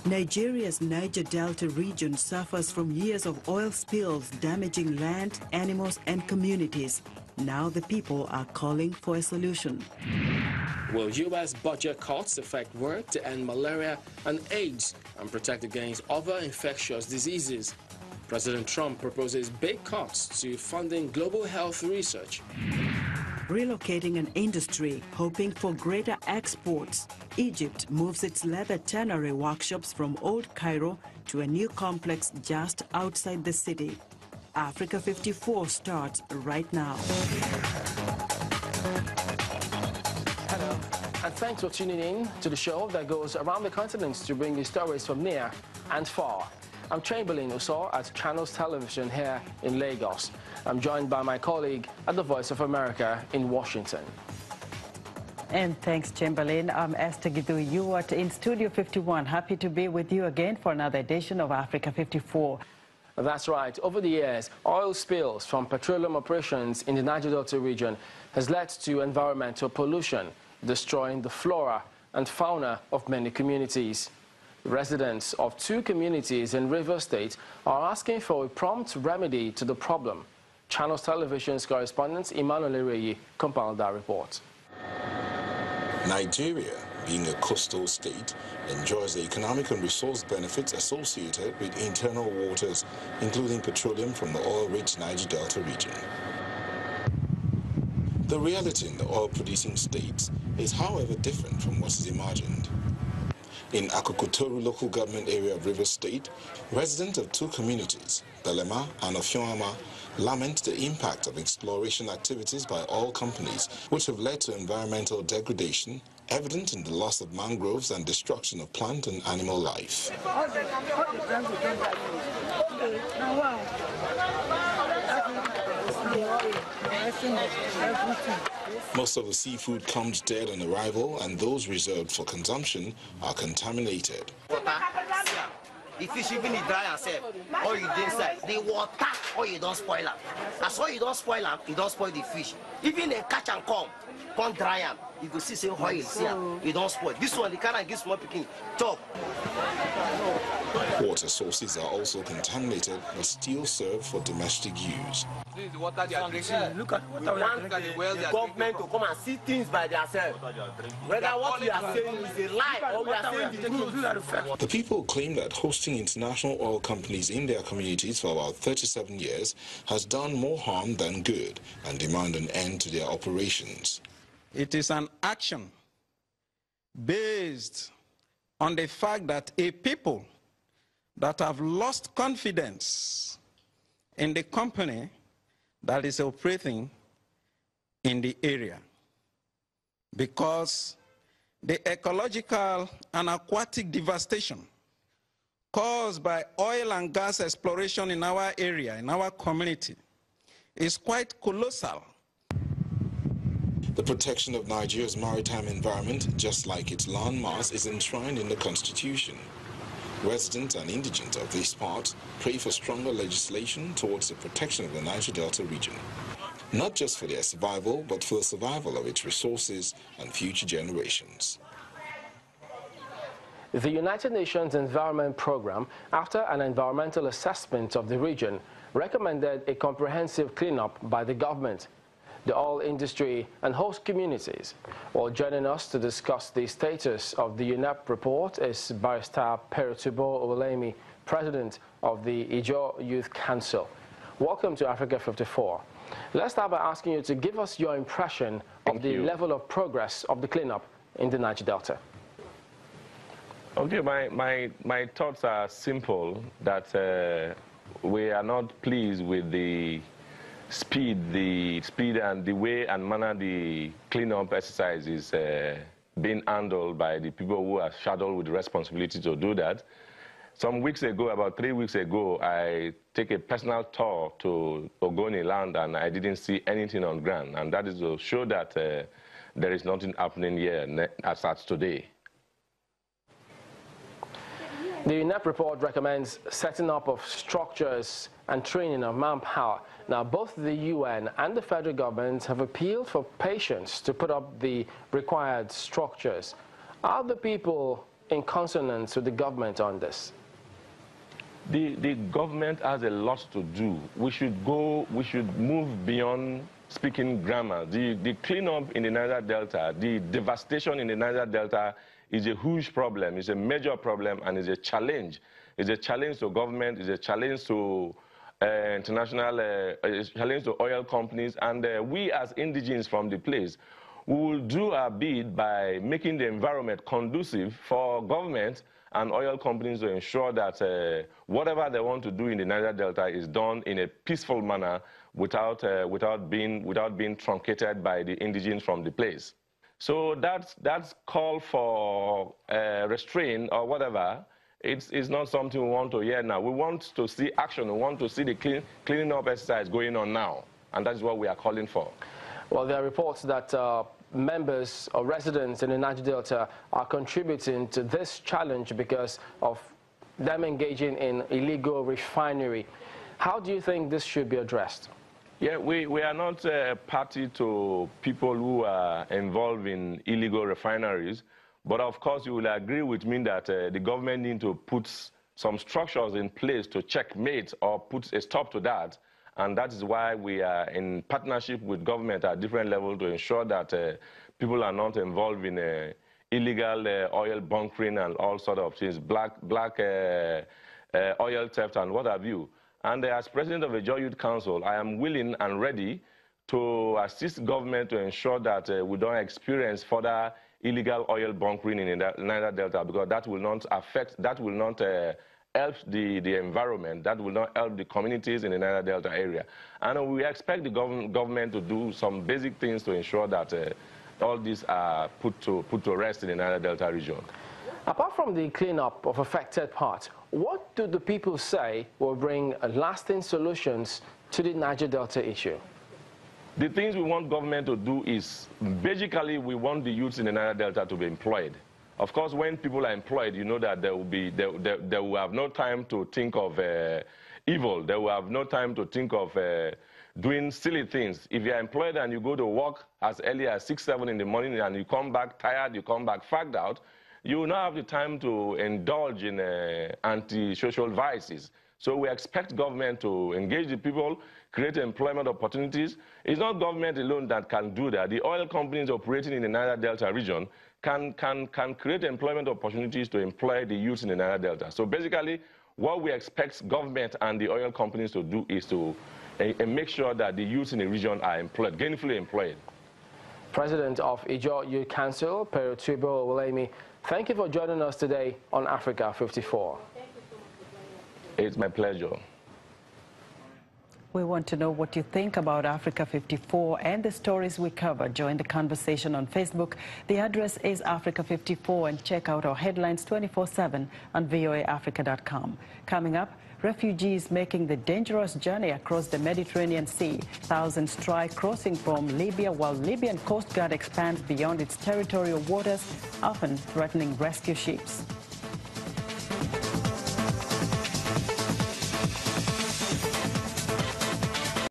Nigeria's Niger Delta region suffers from years of oil spills damaging land, animals and communities. Now the people are calling for a solution. Will U.S. budget cuts affect work to end malaria and AIDS and protect against other infectious diseases? President Trump proposes big cuts to funding global health research. Relocating an industry, hoping for greater exports. Egypt moves its leather tannery workshops from Old Cairo to a new complex just outside the city. Africa 54 starts right now. Hello, and thanks for tuning in to the show that goes around the continent to bring you stories from near and far. I'm Chamberlain Uso at Channels Television here in Lagos. I'm joined by my colleague at the Voice of America in Washington. And thanks, Chamberlain. I'm Esther Gidu. You are in Studio 51. Happy to be with you again for another edition of Africa 54. That's right. Over the years, oil spills from petroleum operations in the Niger Delta region has led to environmental pollution, destroying the flora and fauna of many communities. Residents of two communities in Rivers State are asking for a prompt remedy to the problem. Channels Television's correspondent Emmanuel Ereyi compiled that report. Nigeria, being a coastal state, enjoys the economic and resource benefits associated with internal waters, including petroleum from the oil-rich Niger Delta region. The reality in the oil-producing states is, however, different from what is imagined. In Akukutoru local government area of Rivers State, residents of two communities, Belema and Ofioama, lament the impact of exploration activities by oil companies, which have led to environmental degradation, evident in the loss of mangroves and destruction of plant and animal life. Most of the seafood comes dead on arrival, and those reserved for consumption are contaminated. The fish, even the dry yourself, or you dey inside, the water, or you don't spoil them. As all you don't spoil them, you don't spoil the fish. Even they catch and come dry them, you go see say oil, see them, you don't spoil. This one, the can give small picking, chop. Water sources are also contaminated, but still served for domestic use. This is the water they are drinking. Look at the water. The government to come and see things by themselves. Whether what we are saying is a lie or we are saying the truth. The people claim that hosting international oil companies in their communities for about 37 years has done more harm than good and demand an end to their operations. It is an action based on the fact that a people that have lost confidence in the company that is operating in the area, because the ecological and aquatic devastation caused by oil and gas exploration in our area, in our community, is quite colossal. The protection of Nigeria's maritime environment, just like its landmass, is enshrined in the Constitution. Residents and indigents of this part pray for stronger legislation towards the protection of the Niger Delta region, not just for their survival, but for the survival of its resources and future generations. The United Nations Environment Programme, after an environmental assessment of the region, recommended a comprehensive cleanup by the government, the oil industry and host communities. Well, joining us to discuss the status of the UNEP report is Barrister Peritubo Owolemi, President of the Ijaw Youth Council. Welcome to Africa 54. Let's start by asking you to give us your impression of the level of progress of the cleanup in the Niger Delta. Okay, my thoughts are simple, that we are not pleased with the speed and the way and manner the cleanup exercise is being handled by the people who are saddled with the responsibility to do that. Some weeks ago, about 3 weeks ago, I took a personal tour to Ogoni land, and I didn't see anything on ground, and that is to show that there is nothing happening here as at today. The UNEP report recommends setting up of structures and training of manpower. Now, both the UN and the federal government have appealed for patience to put up the required structures. Are the people in consonance with the government on this? The government has a lot to do. We should move beyond speaking grammar. The cleanup in the Niger Delta, the devastation in the Niger Delta is a huge problem. It's a major problem and it's a challenge. It's a challenge to government, it's a challenge to international, it's a challenge to oil companies, and we as indigenes from the place, we will do our bit by making the environment conducive for government and oil companies to ensure that whatever they want to do in the Niger Delta is done in a peaceful manner without being truncated by the indigenes from the place. So that's call for restraint or whatever. It's not something we want to hear now. We want to see action. We want to see the cleaning up exercise going on now, and that's what we are calling for. Well, there are reports that members or residents in the Niger Delta are contributing to this challenge because of them engaging in illegal refinery. How do you think this should be addressed? Yeah, we are not party to people who are involved in illegal refineries, but of course you will agree with me that the government needs to put some structures in place to checkmate or put a stop to that. And that is why we are in partnership with government at different levels to ensure that people are not involved in illegal oil bunkering and all sort of things, black oil theft and what have you. And as president of the Joy Youth Council, I am willing and ready to assist government to ensure that we don't experience further illegal oil bunkering in the Niger Delta, because that will not help the environment, that will not help the communities in the Niger Delta area. And we expect the government to do some basic things to ensure that all these are put to rest in the Niger Delta region. Apart from the cleanup of affected parts, what do the people say will bring lasting solutions to the Niger Delta issue? The things we want government to do is, basically, we want the youths in the Niger Delta to be employed. Of course, when people are employed, you know that they will have no time to think of evil. They will have no time to think of doing silly things. If you're employed and you go to work as early as 6, 7 in the morning and you come back tired, you come back fagged out, you will not have the time to indulge in anti-social vices. So we expect government to engage the people, create employment opportunities. It's not government alone that can do that. The oil companies operating in the Niger Delta region can create employment opportunities to employ the youth in the Niger Delta. So basically, what we expect government and the oil companies to do is to make sure that the youth in the region are employed, gainfully employed. President of Ijaw Youth Council, Perotwibo Owolemi, thank you for joining us today on Africa 54. It's my pleasure. We want to know what you think about Africa 54 and the stories we cover. Join the conversation on Facebook. The address is Africa 54, and check out our headlines 24/7 on voaafrica.com. Coming up, refugees making the dangerous journey across the Mediterranean Sea. Thousands try crossing from Libya while Libyan Coast Guard expands beyond its territorial waters, often threatening rescue ships.